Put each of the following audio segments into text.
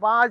5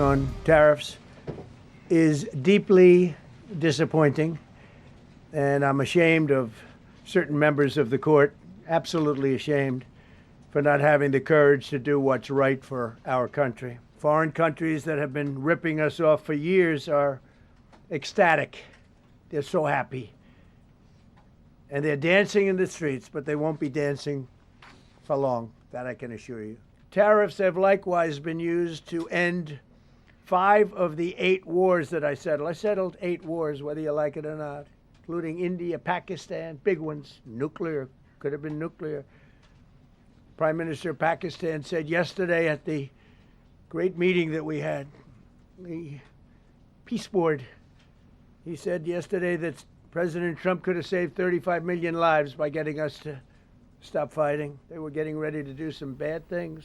On tariffs is deeply disappointing, and I'm ashamed of certain members of the court, absolutely ashamed, for not having the courage to do what's right for our country. Foreign countries that have been ripping us off for years are ecstatic. They're so happy. And they're dancing in the streets, but they won't be dancing for long, that I can assure you. Tariffs have likewise been used to end 5 of the 8 wars that I settled. I settled 8 wars, whether you like it or not, including India, Pakistan, big ones, nuclear, could have been nuclear. Prime Minister of Pakistan said yesterday at the great meeting that we had, the Peace Board, he said yesterday that President Trump could have saved 35 million lives by getting us to stop fighting. They were getting ready to do some bad things.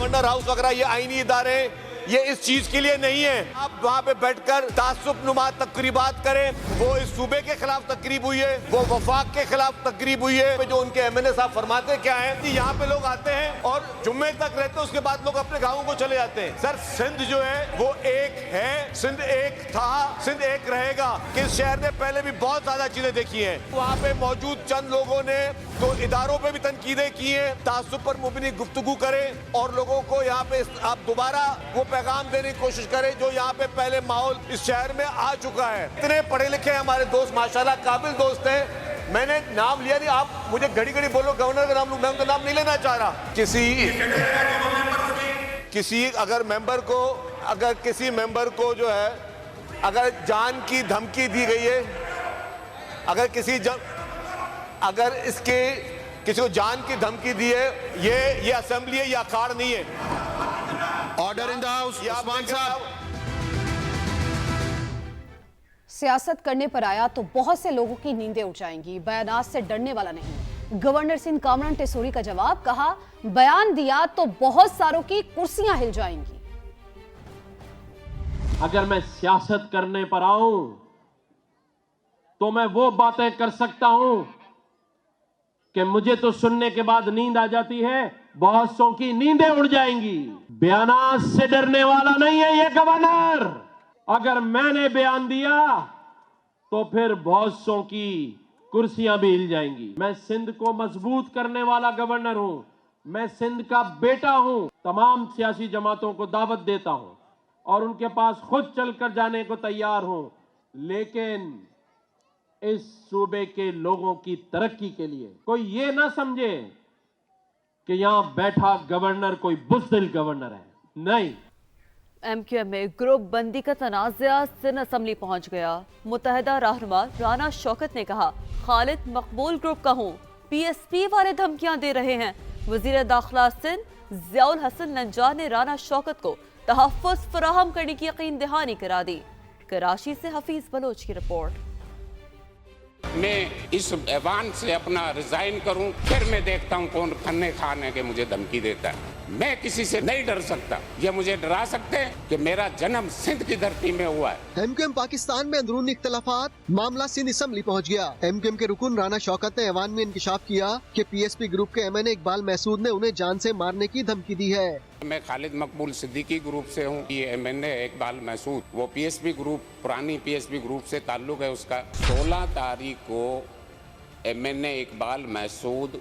Governor house وغیرہ یہ آئینی ادارے یہ اس چیز کے لیے نہیں ہے آپ وہاں پہ بیٹھ کر تعصب نما تقریبات کریں. وہ اس صوبے کے خلاف تقریب ہوئی ہے, وہ وفاق کے خلاف تقریب ہوئی ہے. جو ان کے ایم این اے صاحب فرماتے کیا ہیں کہ یہاں پہ لوگ آتے ہیں اور جمعے تک رہتے ہیں, اس کے بعد لوگ اپنے گاؤں کو چلے جاتے ہیں. سر سندھ جو ہے وہ ایک ہے, سندھ ایک تھا, سندھ ایک رہے گا. کہ اس شہر نے پہلے بھی بہت زیادہ چیزیں دیکھی ہیں. وہاں پہ موجود چند لوگوں نے تو اداروں پہ بھی تنقیدیں کی ہیں, تعصب پر مبنی گفتگو کریں اور لوگوں کو یہاں پہ آپ دوبارہ وہ پیغام دینے کی کوشش کریں جو یہاں پہ پہلے ماحول اس شہر میں آ چکا ہے. اتنے پڑھے لکھے ہمارے دوست ماشاءاللہ قابل دوست ہیں. میں نے نام لیا نہیں, آپ مجھے گھڑی گھڑی بولو گورنر کا نام لوں, میں ان کا نام نہیں لینا چاہ رہا. اگر کسی ممبر کو جو ہے اگر جان کی دھمکی دی گئی ہے, اگر اس کے کسی کو جان کی دھمکی دی ہے, یہ اسمبلی ہے, یہ اکھاڑ نہیں ہے. Order in the house. عثمان صاحب سیاست کرنے پر آیا تو بہت سے لوگوں کی نیندیں اٹھ جائیں گی, بیانات سے ڈرنے والا نہیں. گورنر سندھ کامران ٹیسوری کا جواب, کہا بیان دیا تو بہت ساروں کی کرسیاں ہل جائیں گی. اگر میں سیاست کرنے پر آؤں تو میں وہ باتیں کر سکتا ہوں کہ مجھے تو سننے کے بعد نیند آ جاتی ہے, بہت سو کی نیندیں اڑ جائیں گی. بیانات سے ڈرنے والا نہیں ہے یہ گورنر. اگر میں نے بیان دیا تو پھر بہت سو کی کرسیاں بھی ہل جائیں گی. میں سندھ کو مضبوط کرنے والا گورنر ہوں, میں سندھ کا بیٹا ہوں. تمام سیاسی جماعتوں کو دعوت دیتا ہوں اور ان کے پاس خود چل کر جانے کو تیار ہوں, لیکن اس صوبے کے لوگوں کی ترقی کے لیے کوئی یہ نہ سمجھے کہ یہاں بیٹھا گورنر کوئی بزدل گورنر ہے. نہیں. ایم کیو ایم میں گروپ بندی کا تنازع سندھ اسمبلی پہنچ گیا. متحدہ رہنما رانا شوکت نے کہا خالد مقبول گروپ کا ہوں, پی ایس پی والے دھمکیاں دے رہے ہیں. وزیر داخلہ سندھ ضیاء الحسن نجار نے رانا شوکت کو تحفظ فراہم کرنے کی یقین دہانی کرا دی. کراچی سے حفیظ بلوچ کی رپورٹ. میں اس ایوان سے اپنا ریزائن کروں, پھر میں دیکھتا ہوں کون کھانے کے مجھے دھمکی دیتا ہے. میں کسی سے نہیں ڈر سکتا. یہ مجھے ڈرا سکتے ہیں کہ میرا جنم سندھ کی دھرتی میں ہوا ہے. ایم کیو ایم پاکستان میں اندرونی اختلافات, معاملہ سندھ اسمبلی پہنچ گیا. ایم کیو ایم کے رکن رانا شوکت نے ایوان میں انکشاف کیا کہ پی ایس پی گروپ کے ایم این اے اقبال محسود نے انہیں جان سے مارنے کی دھمکی دی ہے. میں خالد مقبول صدیقی گروپ سے ہوں. یہ ایم این اے اقبال محسود وہ پی ایس پی گروپ, پرانی پی ایس پی گروپ سے تعلق ہے اس کا. 16 تاریخ کو ایم این اے اقبال محسود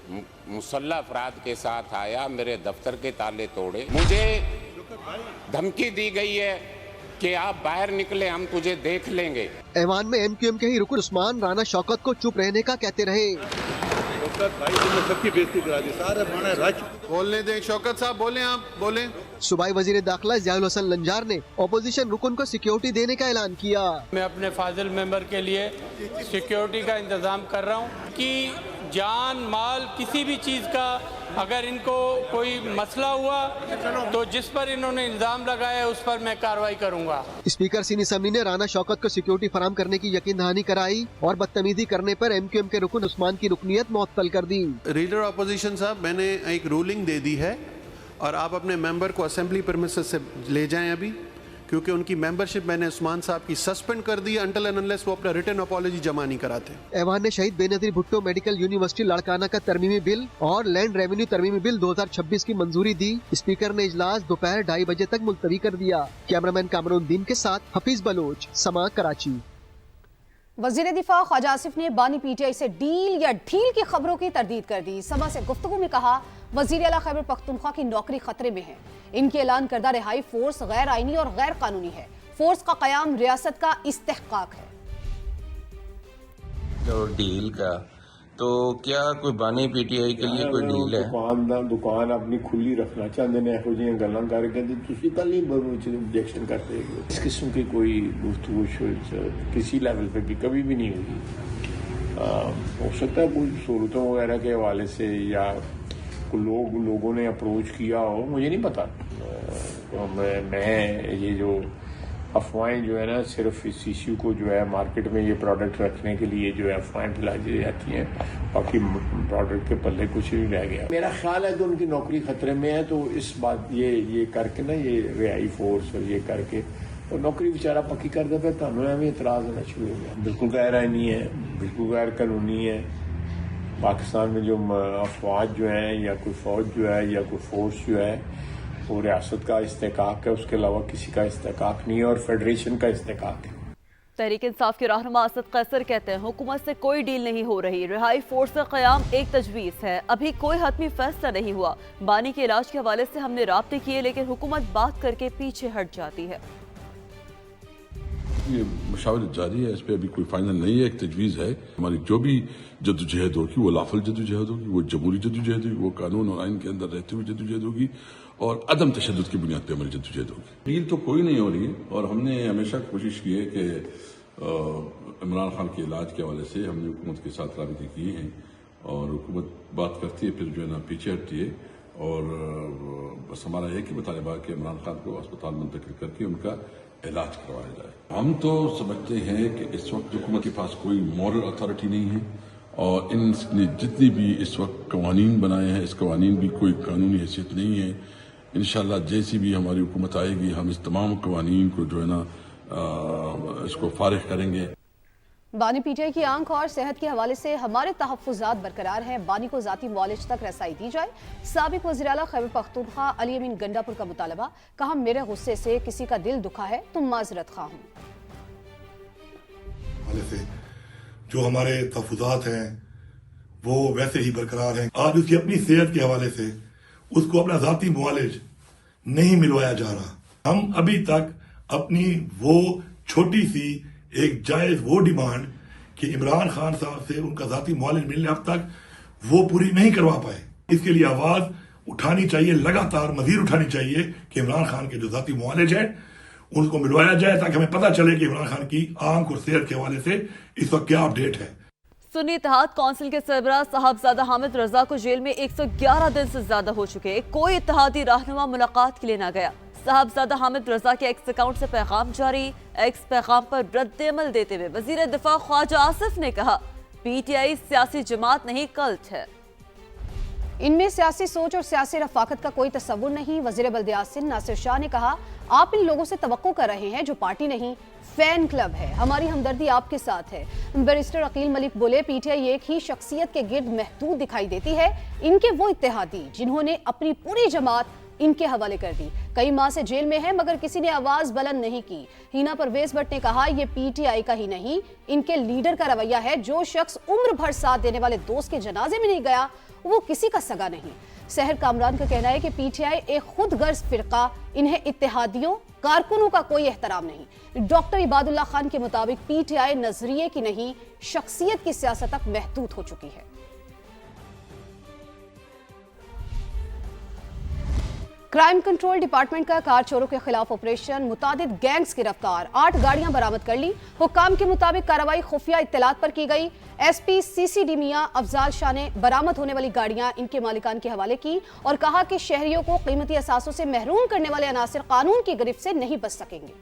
مسلح افراد کے ساتھ آیا, میرے دفتر کے تالے توڑے, مجھے دھمکی دی گئی ہے کہ آپ باہر نکلے, ہم تجھے دیکھ لیں گے. ایوان میں ایم کیو ایم کے ہی رکن عثمان رانا شوکت کو چپ رہنے کا کہتے رہے. بولنے دیں شوکت صاحب, بولیں, آپ بولیں. صوبائی وزیر داخلہ ضیاء الحسن نجار نے اپوزیشن رکن کو سیکیورٹی دینے کا اعلان کیا. میں اپنے فاضل ممبر کے لیے سیکیورٹی کا انتظام کر رہا ہوں کہ جان مال کسی بھی چیز کا اگر ان کو کوئی مسئلہ ہوا تو جس پر انہوں نے الزام لگایا اس پر میں کارروائی کروں گا. اسپیکر سندھ اسمبلی نے رانا شوکت کو سیکیورٹی فراہم کرنے کی یقین دہانی کرائی اور بدتمیزی کرنے پر ایم کیو ایم کے رکن عثمان کی رکنیت معطل کر دی. لیڈر اپوزیشن صاحب, میں نے ایک رولنگ دے دی ہے اور آپ اپنے ممبر کو اسمبلی پرمیسز سے لے جائیں ابھی, کیونکہ ان کی ممبرشپ میں نے عثمان صاحب کی سسپینڈ کر دی انٹل اینڈ انلیس وہ اپنا ریٹن اپالوجی جمع نہیں کراتے. ایوان نے شہید بے نظیر بھٹو میڈیکل یونیورسٹی لاڑکانہ کا ترمیمی بل اور لینڈ ریونیو ترمیمی بل 2026 کی منظوری دی. اسپیکر نے اجلاس دوپہر 2:30 بجے تک ملتوی کر دیا. کیمرامین کامرون الدین کے ساتھ حفیظ بلوچ, سما کراچی. وزیر دفاع خواجہ آصف نے بانی پی ٹی آئی سے ڈیل یا ڈھیل کی خبروں کی تردید کر دی. سما سے گفتگو میں کہا وزیر اعلیٰ خیبر پختونخوا کی نوکری خطرے میں ہے. ان کی اعلان کردہ رہائی فورس غیر آئینی اور غیر قانونی ہے. فورس کا قیام ریاست کا استحقاق ہے. اور ڈیل کا تو کیا کوئی بانی پی ٹی آئی کے لیے کوئی ڈیل ہے؟ دکان اپنی کھلی رکھنا چاہتے ہیں, یہو جہاں گلاں کر کے تسی کل ہی آبجیکشن کرتے ہیں. اس قسم کی کوئی گفتگو کسی لیول پہ بھی کبھی بھی نہیں ہوگی. ہو سکتا ہے کوئی صورتوں وغیرہ کے حوالے سے یا لوگوں نے اپروچ کیا ہو, مجھے نہیں پتا. میں یہ جو افواہیں جو ہے نا صرف اس ایشو کو جو ہے مارکیٹ میں یہ پروڈکٹ رکھنے کے لیے جو ہے افواہیں پھیلائی جاتی ہیں، باقی پروڈکٹ کے پلے کچھ نہیں رہ گیا. میرا خیال ہے کہ ان کی نوکری خطرے میں ہے، تو اس بات یہ کر کے نا، یہ رہائی فورس اور یہ کر کے اور نوکری بیچارہ پکی کر دے پہ تمہیں بھی اعتراض ہونا شروع ہو گیا. بالکل غیر آئینی ہے، بالکل غیر قانونی ہے. پاکستان میں جو افواج جو ہیں یا کوئی فوج جو ہے یا کوئی فورس جو ہے وہ ریاست کا استحقاق ہے، اس کے علاوہ کسی کا استحقاق نہیں ہے اور فیڈریشن کا استحقاق ہے. تحریک انصاف کے رہنما اسد قیصر کہتے ہیں حکومت سے کوئی ڈیل نہیں ہو رہی، رہائی فورس کا قیام ایک تجویز ہے، ابھی کوئی حتمی فیصلہ نہیں ہوا. بانی کے علاج کے حوالے سے ہم نے رابطے کیے لیکن حکومت بات کر کے پیچھے ہٹ جاتی ہے. یہ مشاورت جاری ہے، اس پہ ابھی کوئی فائنل نہیں ہے، ایک تجویز ہے. ہماری جو بھی جدوجہد ہوگی وہ لافل جدوجہد ہوگی، وہ جمہوری جدوجہد ہوگی، وہ قانون اور آئین کے اندر رہتے ہوئے جدوجہد ہوگی اور عدم تشدد کی بنیاد پہ ہماری جدوجہد ہوگی. ڈیل تو کوئی نہیں ہو رہی ہے اور ہم نے ہمیشہ کوشش کی ہے کہ عمران خان کے علاج کے حوالے سے ہم نے حکومت کے ساتھ رابطے کیے ہیں اور حکومت بات کرتی ہے پھر جو ہے نا پیچھے ہٹتی ہے اور بس ہمارا ایک ہی مطالبہ کہ عمران خان کو اسپتال منتقل کر کے ان کا علاج کروایا جائے. ہم تو سمجھتے ہیں کہ اس وقت حکومت کے پاس کوئی مورل اتھارٹی نہیں ہے اور ان نے جتنی بھی اس وقت قوانین بنائے ہیں اس قوانین بھی کوئی قانونی حیثیت نہیں ہے. انشاءاللہ جیسی بھی ہماری حکومت آئے گی ہم اس تمام قوانین کو جو ہے نا اس کو فارغ کریں گے. بانی پی ٹی آئی کی آنکھ اور صحت کے حوالے سے ہمارے تحفظات برقرار ہیں، بانی کو ذاتی معالج تک رسائی دی جائے. سابق وزیر اعلیٰ خیبر پختونخوا علی امین گنڈا پور کا مطالبہ، کہا میرے غصے سے کسی کا دل دکھا ہے تو معذرت خواہ ہوں. جو ہمارے تحفظات ہیں وہ ویسے ہی برقرار ہیں. آج اس کی اپنی صحت کے حوالے سے اس کو اپنا ذاتی معالج نہیں ملوایا جا رہا. ہم ابھی تک اپنی وہ چھوٹی سی ایک جائز وہ ڈیمانڈ کہ عمران خان صاحب سے ان کا ذاتی معالج ملنے اب تک وہ پوری نہیں کروا پائے. اس کے لیے آواز اٹھانی چاہیے، لگاتار مزید اٹھانی چاہیے کہ عمران خان کے جو ذاتی معالج ہیں ان کو ملوایا جائے تاکہ ہمیں پتہ چلے کہ عمران خان کی آنکھ اور صحت کے حوالے سے اس وقت کیا اپڈیٹ ہے. سنی اتحاد کونسل کے سربراہ صاحبزادہ حامد رضا کو جیل میں 111 دن سے زیادہ ہو چکے، کوئی اتحادی رہنما ملاقات کے لیے نہ گیا. صاحبزادہ حامد رضا کے ایکس اکاؤنٹ سے پیغام جاری، ایکس پیغام پر رد عمل دیتے ہوئے وزیر دفاع خواجہ آصف نے کہا پی ٹی آئی سیاسی جماعت نہیں کلٹ ہے. ان میں سیاسی سوچ اور سیاسی رفاقت کا کوئی تصور نہیں. وزیر بلدیات سندھ ناصر شاہ نے کہا آپ ان لوگوں سے توقع کر رہے ہیں جو پارٹی نہیں فین کلب ہے، ہماری ہمدردی آپ کے ساتھ ہے. بیرسٹر عقیل ملک بولے پی ٹی آئی ایک ہی شخصیت کے گرد محدود دکھائی دیتی ہے، ان کے وہ اتحادی جنہوں نے اپنی پوری جماعت ان کے حوالے کر دی، کئی ماہ سے جیل میں ہے مگر کسی نے آواز بلند نہیں کی. ہینا پرویز بٹ نے کہا یہ پی ٹی آئی کا ہی نہیں ان کے لیڈر کا رویہ ہے، جو شخص عمر بھر ساتھ دینے والے دوست کے جنازے میں نہیں گیا وہ کسی کا سگا نہیں. سحر کامران کا کہنا ہے کہ پی ٹی آئی ایک خود غرض فرقہ، انہیں اتحادیوں کارکنوں کا کوئی احترام نہیں. ڈاکٹر عباد اللہ خان کے مطابق پی ٹی آئی نظریے کی نہیں شخصیت کی سیاست تک محدود ہو چکی ہے. کرائم کنٹرول ڈپارٹمنٹ کا کار چوروں کے خلاف آپریشن، متعدد گینگز گرفتار، 8 گاڑیاں برآمد کر لی. حکام کے مطابق کارروائی خفیہ اطلاعات پر کی گئی. ایس پی سی سی ڈی میاں افضال شاہ نے برآمد ہونے والی گاڑیاں ان کے مالکان کے حوالے کی اور کہا کہ شہریوں کو قیمتی اثاثوں سے محروم کرنے والے عناصر قانون کی گرفت سے نہیں بچ سکیں گے.